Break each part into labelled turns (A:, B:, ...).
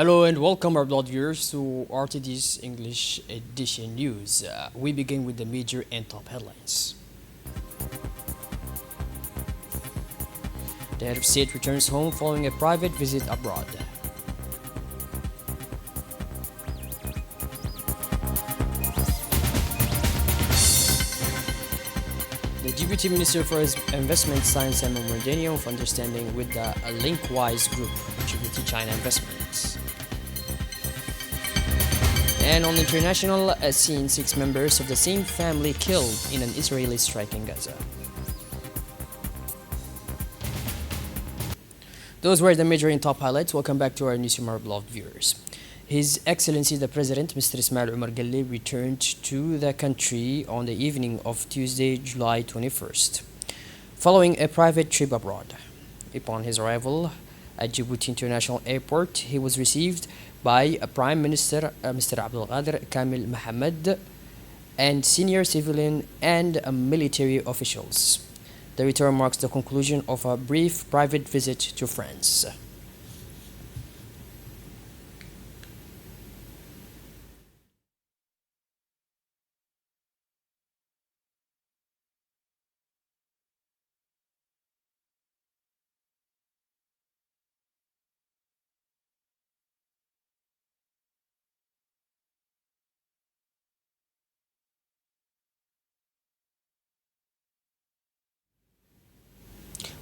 A: Hello and welcome our blood viewers to RTD's English edition news. We begin with the major and top headlines. The head of state returns home following a private visit abroad. The Deputy Minister for Investment signs a memorandum of understanding with the Linkwise Group, Djibouti China Investments. And on the international scene, 6 members of the same family killed in an Israeli strike in Gaza. Those were the major and top highlights. Welcome back to our newsroom, our beloved viewers. His Excellency the President, Mr. Ismail Omar Guelleh, returned to the country on the evening of Tuesday, July 21st, following a private trip abroad. Upon his arrival at Djibouti International Airport, he was received by Prime Minister Mr. Abdelkader Kamil Mohammed and senior civilian and military officials. The return marks the conclusion of a brief private visit to France.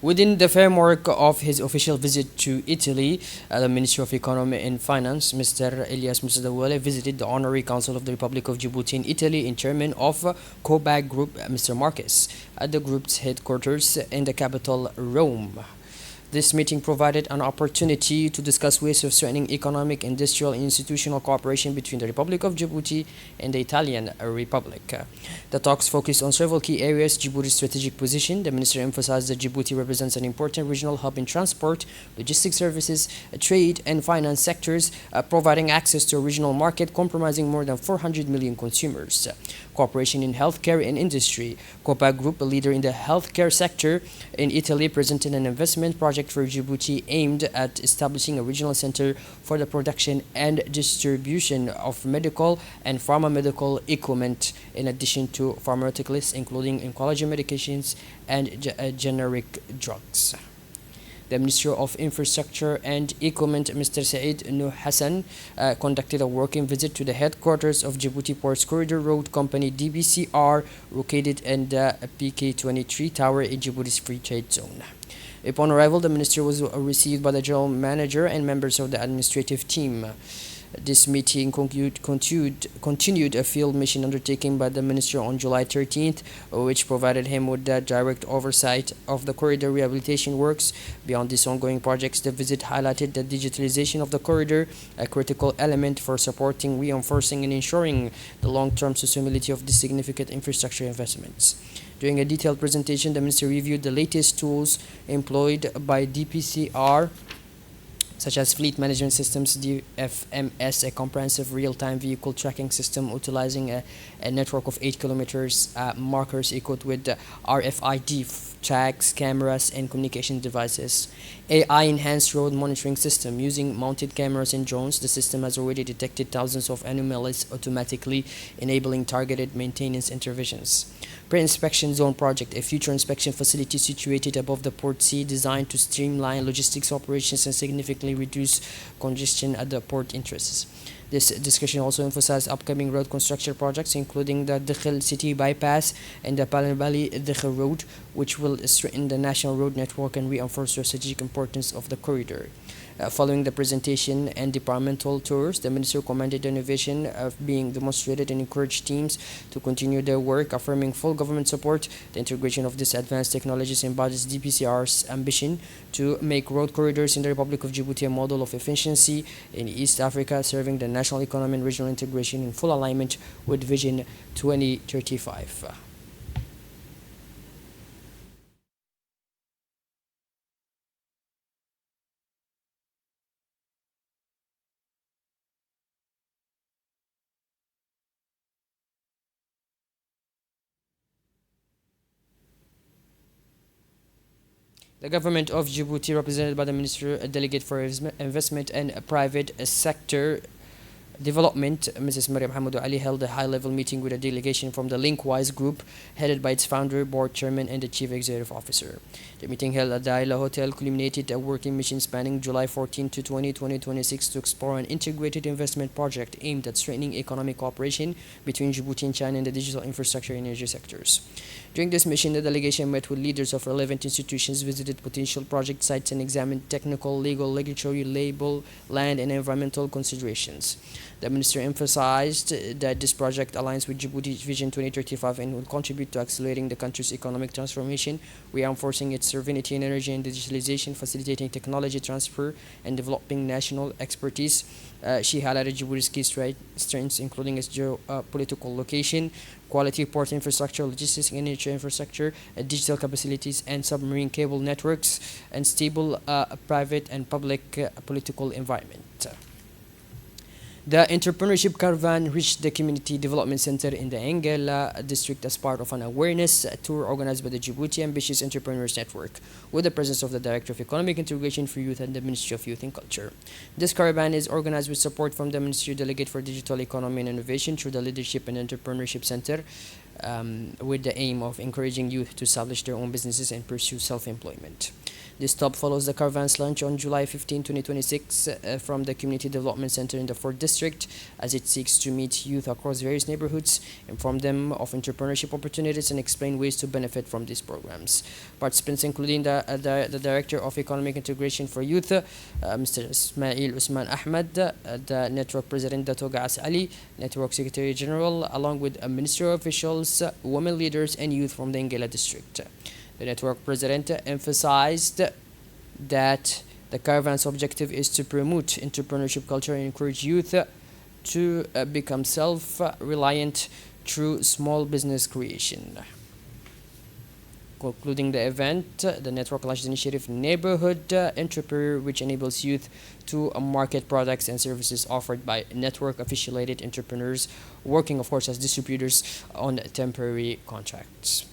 A: Within the framework of his official visit to Italy, the Minister of Economy and Finance, Mr. Elias Moussadaouele, visited the Honorary Council of the Republic of Djibouti in Italy in chairman of COBAG Group, Mr. Marquez, at the group's headquarters in the capital, Rome. This meeting provided an opportunity to discuss ways of strengthening economic, industrial, and institutional cooperation between the Republic of Djibouti and the Italian Republic. The talks focused on several key areas: Djibouti's strategic position. The minister emphasized that Djibouti represents an important regional hub in transport, logistics services, trade, and finance sectors, providing access to a regional market comprising more than 400 million consumers. Cooperation in healthcare and industry. COPAG Group, a leader in the healthcare sector in Italy, presented an investment project for Djibouti aimed at establishing a regional center for the production and distribution of medical and pharmaceutical equipment, in addition to pharmaceuticals, including oncology medications and generic drugs. The Minister of Infrastructure and Equipment, Mr. Said Nuh Hassan, conducted a working visit to the headquarters of Djibouti Ports Corridor Road Company DBCR, located in the PK23 Tower in Djibouti's Free Trade Zone. Upon arrival, the minister was received by the general manager and members of the administrative team. This meeting continued a field mission undertaken by the minister on July 13th, which provided him with the direct oversight of the corridor rehabilitation works. Beyond these ongoing projects, the visit highlighted the digitalization of the corridor, a critical element for supporting, reinforcing, and ensuring the long-term sustainability of these significant infrastructure investments. During a detailed presentation, the minister reviewed the latest tools employed by DPCR, such as Fleet Management Systems DFMS, a comprehensive real-time vehicle tracking system utilizing a network of 8 kilometers markers equipped with RFID tags, cameras, and communication devices. AI-enhanced road monitoring system using mounted cameras and drones. The system has already detected thousands of anomalies automatically, enabling targeted maintenance interventions. Pre-inspection zone project, a future inspection facility situated above the port sea, designed to streamline logistics operations and significantly reduce congestion at the port entrances. This discussion also emphasized upcoming road construction projects, including the Dakhil City Bypass and the Palambali Dakhil Road, which will strengthen the national road network and reinforce the strategic importance of the corridor. Following the presentation and departmental tours, the minister commended the innovation of being demonstrated and encouraged teams to continue their work, affirming full government support. The integration of these advanced technologies embodies DPCR's ambition to make road corridors in the Republic of Djibouti a model of efficiency in East Africa, serving the national economy and regional integration in full alignment with Vision 2035. The government of Djibouti, represented by the Minister Delegate for Investment and Private Sector Development, Mrs. Mariam Hamadou Ali, held a high-level meeting with a delegation from the Linkwise Group, headed by its founder, board chairman, and the chief executive officer. The meeting held at the Daila Hotel culminated a working mission spanning July 14 to 2026 to explore an integrated investment project aimed at strengthening economic cooperation between Djibouti and China in the digital infrastructure and energy sectors. During this mission, the delegation met with leaders of relevant institutions, visited potential project sites, and examined technical, legal, regulatory, labor, land, and environmental considerations. The minister emphasized that this project aligns with Djibouti's Vision 2035 and will contribute to accelerating the country's economic transformation, reinforcing its sovereignty in energy and digitalization, facilitating technology transfer, and developing national expertise. She highlighted Djibouti's key strengths, including its geopolitical location, quality port infrastructure, logistics, energy infrastructure, digital capabilities, and submarine cable networks, and stable private and public political environment. The entrepreneurship caravan reached the Community Development Center in the Engela district as part of an awareness tour organized by the Djibouti Ambitious Entrepreneurs Network, with the presence of the Director of Economic Integration for Youth and the Ministry of Youth and Culture. This caravan is organized with support from the Ministry Delegate for Digital Economy and Innovation through the Leadership and Entrepreneurship Center, with the aim of encouraging youth to establish their own businesses and pursue self-employment. This stop follows the caravan's launch on July 15, 2026 from the Community Development Center in the 4th District, as it seeks to meet youth across various neighborhoods, inform them of entrepreneurship opportunities, and explain ways to benefit from these programs. Participants including the Director of Economic Integration for Youth, Mr. Ismail Usman Ahmed, the Network President Dato Gaas Ali, Network Secretary General, along with ministerial officials, women leaders, and youth from the Engela District. The network president emphasized that the caravan's objective is to promote entrepreneurship culture and encourage youth to become self-reliant through small business creation. Concluding the event, the network launched the initiative Neighborhood Entrepreneur, which enables youth to market products and services offered by network affiliated entrepreneurs, working, of course, as distributors on temporary contracts.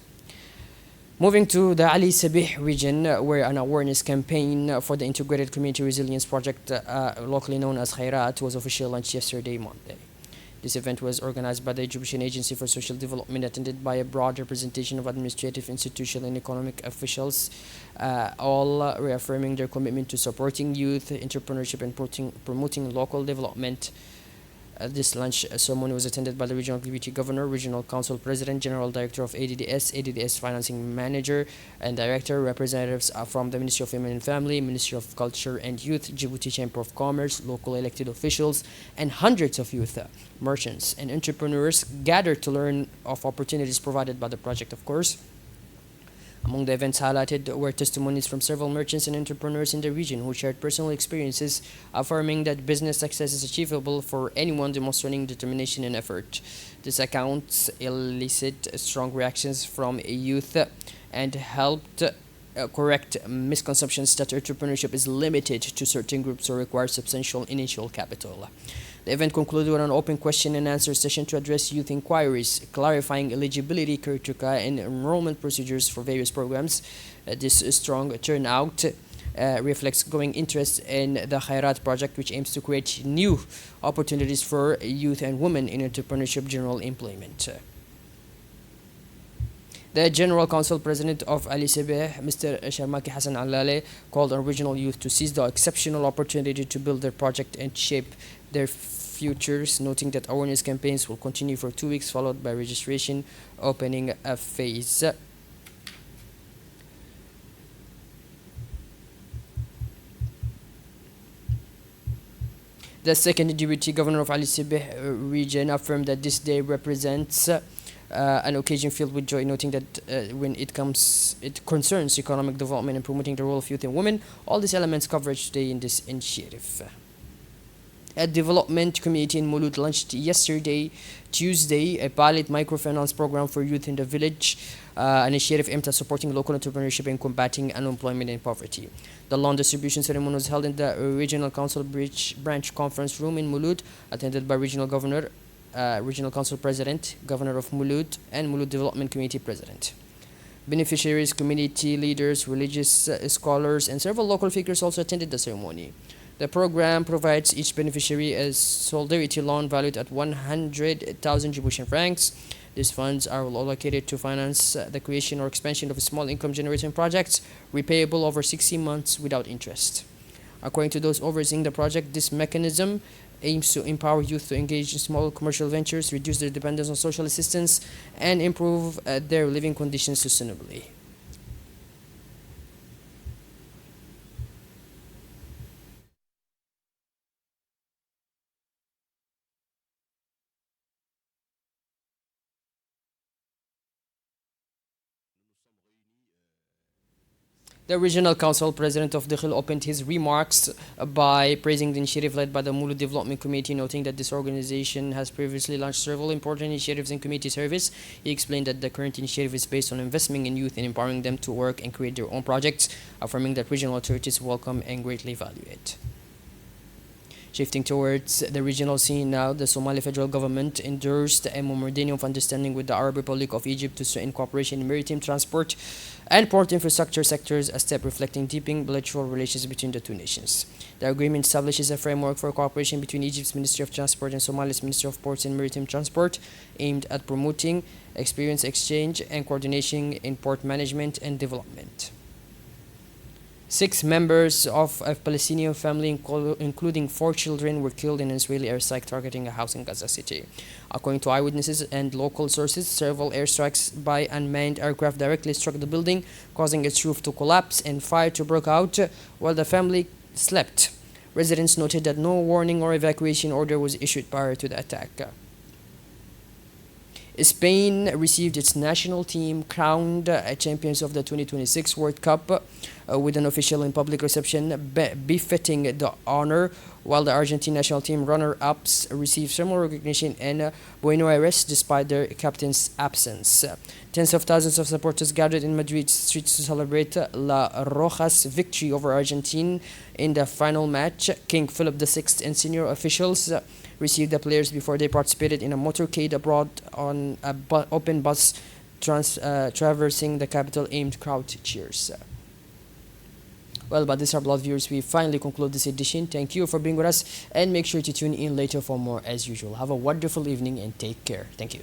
A: Moving to the Ali Sabih region, where an awareness campaign for the Integrated Community Resilience Project, locally known as Khairat, was officially launched yesterday, Monday. This event was organized by the Egyptian Agency for Social Development, attended by a broad representation of administrative, institutional, and economic officials, all reaffirming their commitment to supporting youth, entrepreneurship, and promoting local development. This launch ceremony was attended by the Regional Deputy Governor, Regional Council President, General Director of ADDS Financing Manager, and Director, representatives from the Ministry of Women and Family, Ministry of Culture and Youth, Djibouti Chamber of Commerce, local elected officials, and hundreds of youth, merchants, and entrepreneurs gathered to learn of opportunities provided by the project, of course. Among the events highlighted were testimonies from several merchants and entrepreneurs in the region who shared personal experiences, affirming that business success is achievable for anyone demonstrating determination and effort. These accounts elicit strong reactions from youth and helped correct misconceptions that entrepreneurship is limited to certain groups or requires substantial initial capital. The event concluded with an open question and answer session to address youth inquiries, clarifying eligibility criteria and enrollment procedures for various programs. This strong turnout reflects growing interest in the Khairat project, which aims to create new opportunities for youth and women in entrepreneurship general employment. The General Council President of Ali Sabih, Mr. Sharmaki Hassan Alale, called on regional youth to seize the exceptional opportunity to build their project and shape their futures, noting that awareness campaigns will continue for 2 weeks, followed by registration opening a phase. The second Deputy Governor of Ali Sabih region affirmed that this day represents an occasion filled with joy, noting that when it concerns economic development and promoting the role of youth and women, all these elements covered today in this initiative. A development committee in Mulud launched yesterday, Tuesday, a pilot microfinance program for youth in the village, initiative aimed at supporting local entrepreneurship and combating unemployment and poverty. The loan distribution ceremony was held in the Regional Council Branch Conference Room in Mulud, attended by Regional Governor, Regional Council President, Governor of Mulud, and Mulud Development Committee President. Beneficiaries, community leaders, religious scholars, and several local figures also attended the ceremony. The program provides each beneficiary a solidarity loan valued at 100,000 Djiboutian francs. These funds are allocated to finance the creation or expansion of small income generating projects, repayable over 60 months without interest. According to those overseeing the project, this mechanism aims to empower youth to engage in small commercial ventures, reduce their dependence on social assistance, and improve their living conditions sustainably. The regional council president of Dakhil opened his remarks by praising the initiative led by the Mulu Development Committee, noting that this organization has previously launched several important initiatives in community service. He explained that the current initiative is based on investing in youth and empowering them to work and create their own projects, affirming that regional authorities welcome and greatly value it. Shifting towards the regional scene now, the Somali federal government endorsed a memorandum of understanding with the Arab Republic of Egypt to strengthen cooperation in maritime transport and port infrastructure sectors, a step reflecting deepening bilateral relations between the two nations. The agreement establishes a framework for cooperation between Egypt's Ministry of Transport and Somalia's Ministry of Ports and Maritime Transport, aimed at promoting experience exchange and coordination in port management and development. Six members of a Palestinian family, including four children, were killed in an Israeli airstrike targeting a house in Gaza City. According to eyewitnesses and local sources, several airstrikes by unmanned aircraft directly struck the building, causing its roof to collapse and fire to break out while the family slept. Residents noted that no warning or evacuation order was issued prior to the attack. Spain received its national team crowned champions of the 2026 World Cup with an official and public reception befitting the honor, while the Argentine national team runner-ups received similar recognition in Buenos Aires despite their captain's absence. Tens of thousands of supporters gathered in Madrid streets to celebrate La Roja's victory over Argentina in the final match. King Philip VI and senior officials received the players before they participated in a motorcade abroad on an open bus traversing the capital aimed crowd cheers. Well, but these are blood viewers. We finally conclude this edition. Thank you for being with us and make sure to tune in later for more as usual. Have a wonderful evening and take care. Thank you.